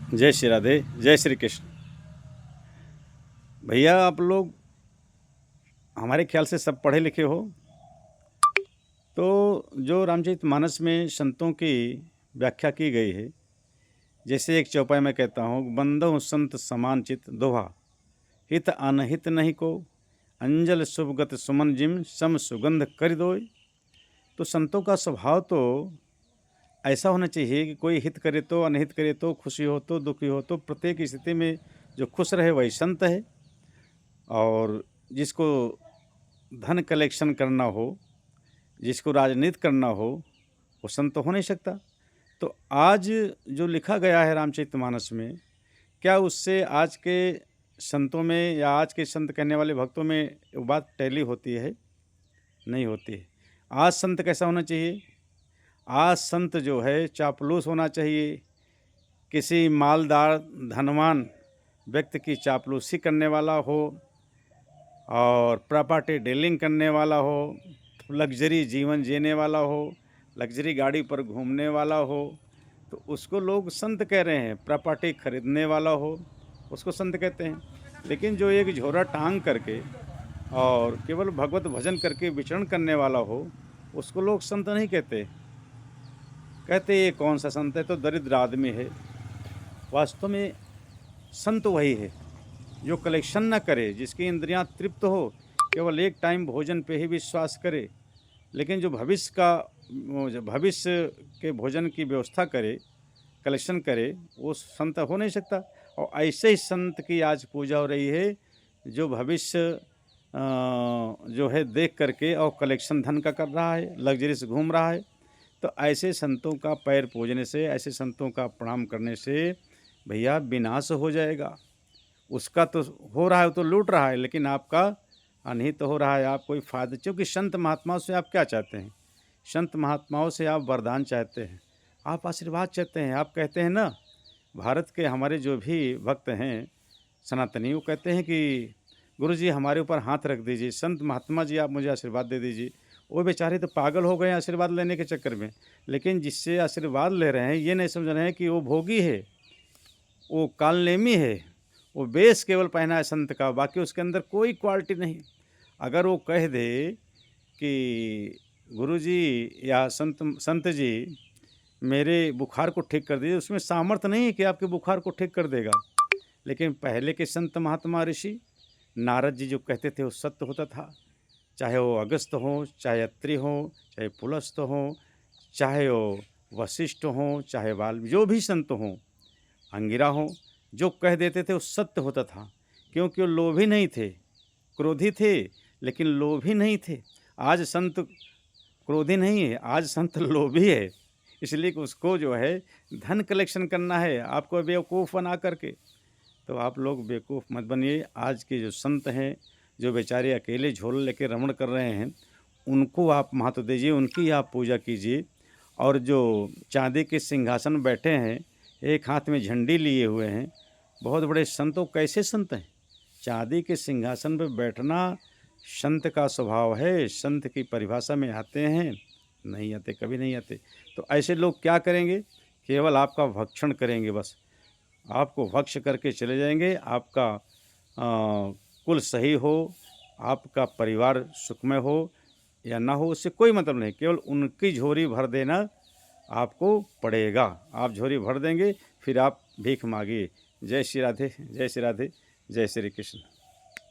जय श्री राधे, जय श्री कृष्ण। भैया आप लोग हमारे ख्याल से सब पढ़े लिखे हो, तो जो रामचरितमानस में संतों की व्याख्या की गई है, जैसे एक चौपाई में कहता हूँ, बंदहु संत समान चित दोहा, हित अनहित नहीं को, अंजल शुभगत सुमन जिम सम सुगंध कर दोय। तो संतों का स्वभाव तो ऐसा होना चाहिए कि कोई हित करे तो अनहित करे तो, खुशी हो तो दुखी हो तो, प्रत्येक स्थिति में जो खुश रहे वही संत है। और जिसको धन कलेक्शन करना हो, जिसको राजनीति करना हो, वो संत तो हो नहीं सकता। तो आज जो लिखा गया है रामचरितमानस में, क्या उससे आज के संतों में या आज के संत कहने वाले भक्तों में वो बात टैली होती है? नहीं होती है। आज संत कैसा होना चाहिए? आज संत जो है चापलूस होना चाहिए, किसी मालदार धनवान व्यक्ति की चापलूसी करने वाला हो, और प्रॉपर्टी डीलिंग करने वाला हो, लग्जरी जीवन जीने वाला हो, लग्जरी गाड़ी पर घूमने वाला हो, तो उसको लोग संत कह रहे हैं। प्रॉपर्टी खरीदने वाला हो, उसको संत कहते हैं। लेकिन जो एक झोरा टांग करके और केवल भगवत भजन करके विचरण करने वाला हो, उसको लोग संत नहीं कहते। कहते ये कौन सा संत है, तो दरिद्र आदमी है। वास्तव में संत वही है जो कलेक्शन ना करे, जिसकी इंद्रियां तृप्त हो, केवल एक टाइम भोजन पे ही विश्वास करे, लेकिन जो भविष्य के भोजन की व्यवस्था करे, कलेक्शन करे, वो संत हो नहीं सकता। और ऐसे ही संत की आज पूजा हो रही है, जो भविष्य जो है देख करके और कलेक्शन धन का कर रहा है, लग्जरी से घूम रहा है। तो ऐसे संतों का पैर पूजने से, ऐसे संतों का प्रणाम करने से भैया विनाश हो जाएगा। उसका तो हो रहा है, तो लूट रहा है, लेकिन आपका अनिहित हो रहा है। आप कोई फायदा, क्योंकि संत महात्माओं से आप क्या चाहते हैं? संत महात्माओं से आप वरदान चाहते हैं, आप आशीर्वाद चाहते हैं। आप कहते हैं ना, भारत के हमारे जो भी भक्त हैं सनातनी, वो कहते हैं कि गुरुजी हमारे ऊपर हाथ रख दीजिए, संत महात्मा जी आप मुझे आशीर्वाद दे दीजिए। वो बेचारे तो पागल हो गए हैं आशीर्वाद लेने के चक्कर में। लेकिन जिससे आशीर्वाद ले रहे हैं, ये नहीं समझ रहे हैं कि वो भोगी है, वो कालनेमी है, वो बेस केवल पहना है संत का, बाकी उसके अंदर कोई क्वालिटी नहीं। अगर वो कह दे कि गुरुजी या संत जी मेरे बुखार को ठीक कर दीजिए, उसमें सामर्थ्य नहीं है कि आपके बुखार को ठीक कर देगा। लेकिन पहले के संत महात्मा ऋषि, नारद जी जो कहते थे वो सत्य होता था। चाहे वो अगस्त्य हो, चाहे अत्रि हो, चाहे पुलस्त हो, चाहे वो वशिष्ठ हो, चाहे वाल्मीकि, जो भी संत हों, अंगिरा हो, जो कह देते थे वो सत्य होता था। क्योंकि वो लोभी नहीं थे, क्रोधी थे, लेकिन लोभी नहीं थे। आज संत क्रोधी नहीं है, आज संत लोभी है। इसलिए कि उसको जो है धन कलेक्शन करना है, आपको बेवकूफ़ बना करके। तो आप लोग बेवकूफ़ मत बनिए। आज के जो संत हैं, जो बेचारे अकेले झोले लेके रमण कर रहे हैं, उनको आप महत्व दीजिए, उनकी आप पूजा कीजिए। और जो चांदी के सिंहासन बैठे हैं, एक हाथ में झंडी लिए हुए हैं, बहुत बड़े संत, तो कैसे संत हैं? चांदी के सिंहासन पर बैठना संत का स्वभाव है। संत की परिभाषा में आते हैं? नहीं आते, कभी नहीं आते। तो ऐसे लोग क्या करेंगे? केवल आपका भक्षण करेंगे बस। आपको भक्ष करके चले जाएंगे। आपका कुल सही हो, आपका परिवार सुखमय हो या ना हो, उससे कोई मतलब नहीं। केवल उनकी झोली भर देना आपको पड़ेगा। आप झोली भर देंगे, फिर आप भीख मांगिए। जय श्री राधे, जय श्री राधे, जय श्री कृष्ण।